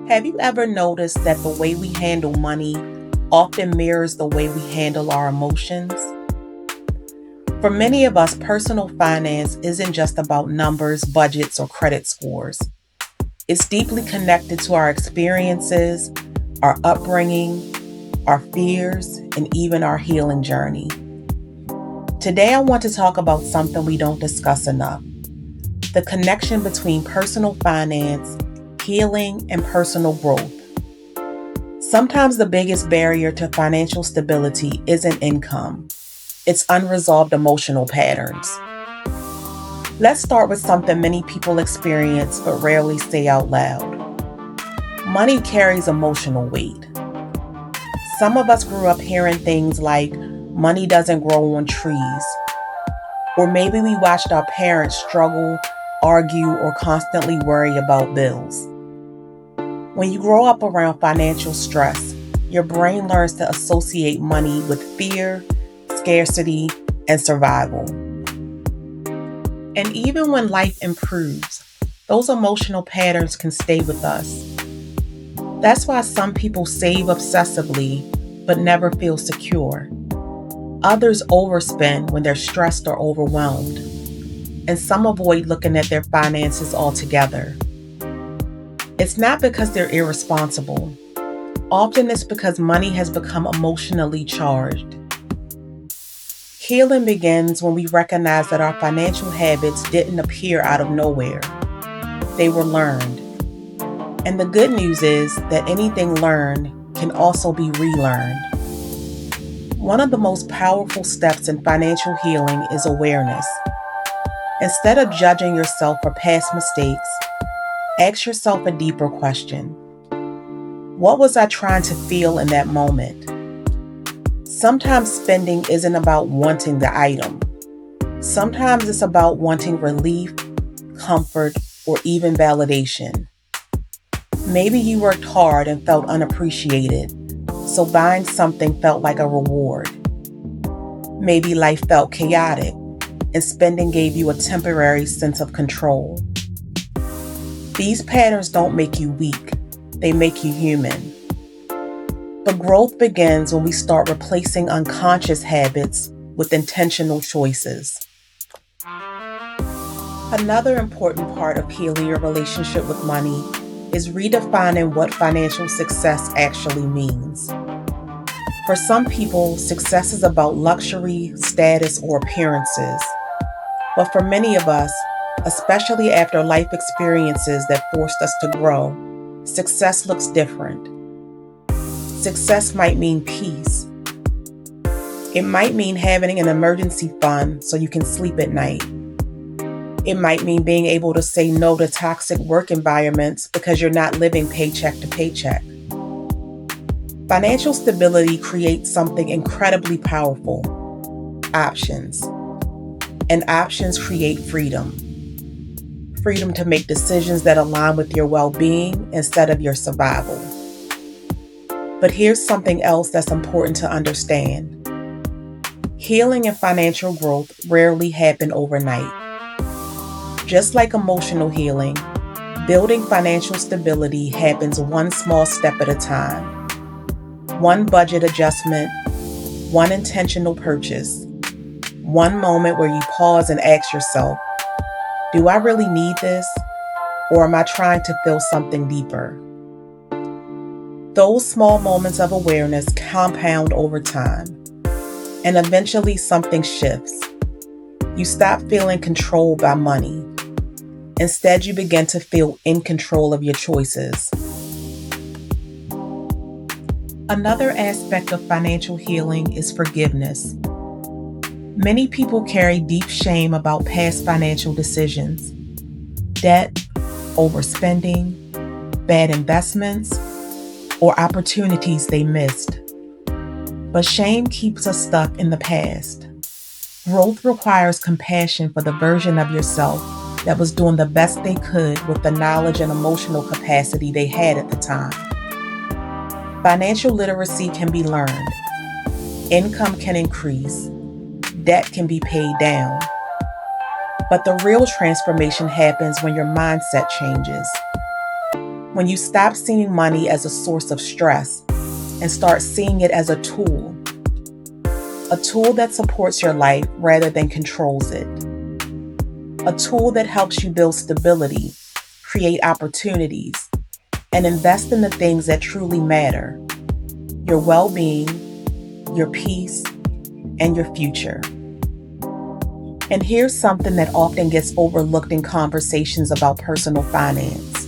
Have you ever noticed that the way we handle money often mirrors the way we handle our emotions? For many of us, personal finance isn't just about numbers, budgets, or credit scores. It's deeply connected to our experiences, our upbringing, our fears, and even our healing journey. Today, I want to talk about something we don't discuss enough: the connection between personal finance, healing, and personal growth. Sometimes the biggest barrier to financial stability isn't income, it's unresolved emotional patterns. Let's start with something many people experience but rarely say out loud. Money carries emotional weight. Some of us grew up hearing things like, money doesn't grow on trees, or maybe we watched our parents struggle, argue, or constantly worry about bills. When you grow up around financial stress, your brain learns to associate money with fear, scarcity, and survival. And even when life improves, those emotional patterns can stay with us. That's why some people save obsessively but never feel secure. Others overspend when they're stressed or overwhelmed. And some avoid looking at their finances altogether. It's not because they're irresponsible. Often it's because money has become emotionally charged. Healing begins when we recognize that our financial habits didn't appear out of nowhere. They were learned. And the good news is that anything learned can also be relearned. One of the most powerful steps in financial healing is awareness. Instead of judging yourself for past mistakes, ask yourself a deeper question. What was I trying to feel in that moment? Sometimes spending isn't about wanting the item. Sometimes it's about wanting relief, comfort, or even validation. Maybe you worked hard and felt unappreciated, so buying something felt like a reward. Maybe life felt chaotic, and spending gave you a temporary sense of control. These patterns don't make you weak, they make you human. But growth begins when we start replacing unconscious habits with intentional choices. Another important part of healing your relationship with money is redefining what financial success actually means. For some people, success is about luxury, status, or appearances. But for many of us, especially after life experiences that forced us to grow, success looks different. Success might mean peace. It might mean having an emergency fund so you can sleep at night. It might mean being able to say no to toxic work environments because you're not living paycheck to paycheck. Financial stability creates something incredibly powerful: options. And options create freedom. Freedom to make decisions that align with your well-being instead of your survival. But here's something else that's important to understand. Healing and financial growth rarely happen overnight. Just like emotional healing, building financial stability happens one small step at a time. One budget adjustment, one intentional purchase, one moment where you pause and ask yourself, do I really need this? Or am I trying to feel something deeper? Those small moments of awareness compound over time, and eventually something shifts. You stop feeling controlled by money. Instead, you begin to feel in control of your choices. Another aspect of financial healing is forgiveness. Many people carry deep shame about past financial decisions: debt, overspending, bad investments, or opportunities they missed. But shame keeps us stuck in the past. Growth requires compassion for the version of yourself that was doing the best they could with the knowledge and emotional capacity they had at the time. Financial literacy can be learned. Income can increase. Debt can be paid down. But the real transformation happens when your mindset changes. When you stop seeing money as a source of stress and start seeing it as a tool that supports your life rather than controls it, a tool that helps you build stability, create opportunities, and invest in the things that truly matter: your well-being, your peace, and your future. And here's something that often gets overlooked in conversations about personal finance.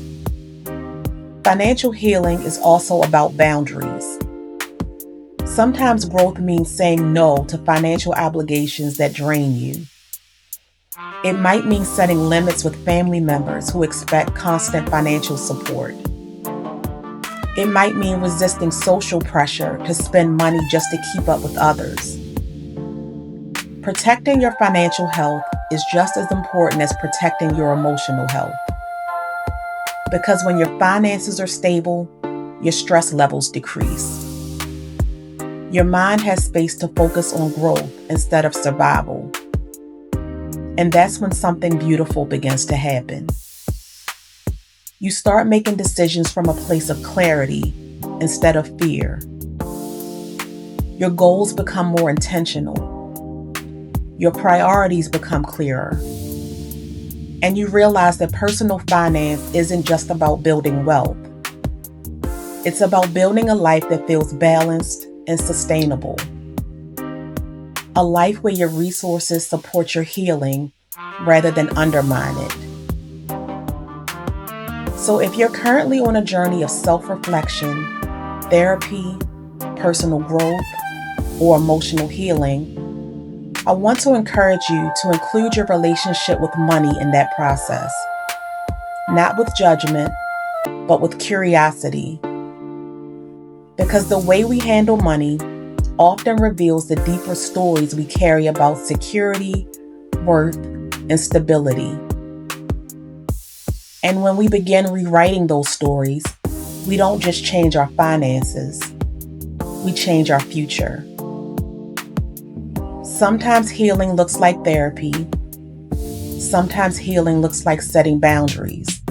Financial healing is also about boundaries. Sometimes growth means saying no to financial obligations that drain you. It might mean setting limits with family members who expect constant financial support. It might mean resisting social pressure to spend money just to keep up with others. Protecting your financial health is just as important as protecting your emotional health. Because when your finances are stable, your stress levels decrease. Your mind has space to focus on growth instead of survival. And that's when something beautiful begins to happen. You start making decisions from a place of clarity instead of fear. Your goals become more intentional. Your priorities become clearer. And you realize that personal finance isn't just about building wealth. It's about building a life that feels balanced and sustainable. A life where your resources support your healing rather than undermine it. So if you're currently on a journey of self-reflection, therapy, personal growth, or emotional healing, I want to encourage you to include your relationship with money in that process. Not with judgment, but with curiosity. Because the way we handle money often reveals the deeper stories we carry about security, worth, and stability. And when we begin rewriting those stories, we don't just change our finances, we change our future. Sometimes healing looks like therapy. Sometimes healing looks like setting boundaries.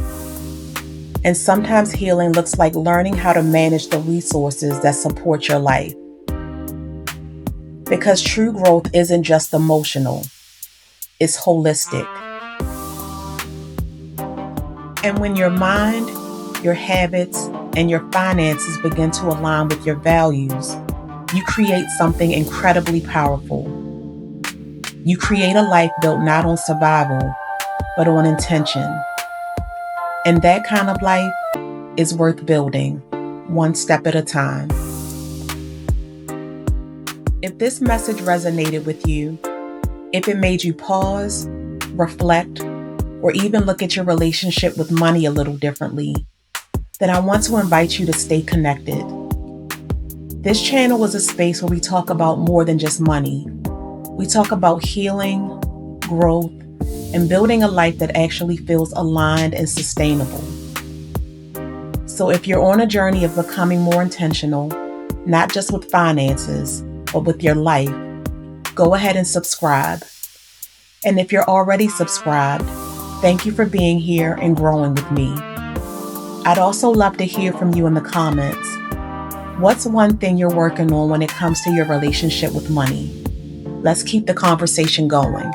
And sometimes healing looks like learning how to manage the resources that support your life. Because true growth isn't just emotional, it's holistic. And when your mind, your habits, and your finances begin to align with your values, you create something incredibly powerful. You create a life built not on survival, but on intention. And that kind of life is worth building, one step at a time. If this message resonated with you, if it made you pause, reflect, or even look at your relationship with money a little differently, then I want to invite you to stay connected. This channel is a space where we talk about more than just money. We talk about healing, growth, and building a life that actually feels aligned and sustainable. So if you're on a journey of becoming more intentional, not just with finances, but with your life, go ahead and subscribe. And if you're already subscribed, thank you for being here and growing with me. I'd also love to hear from you in the comments. What's one thing you're working on when it comes to your relationship with money? Let's keep the conversation going.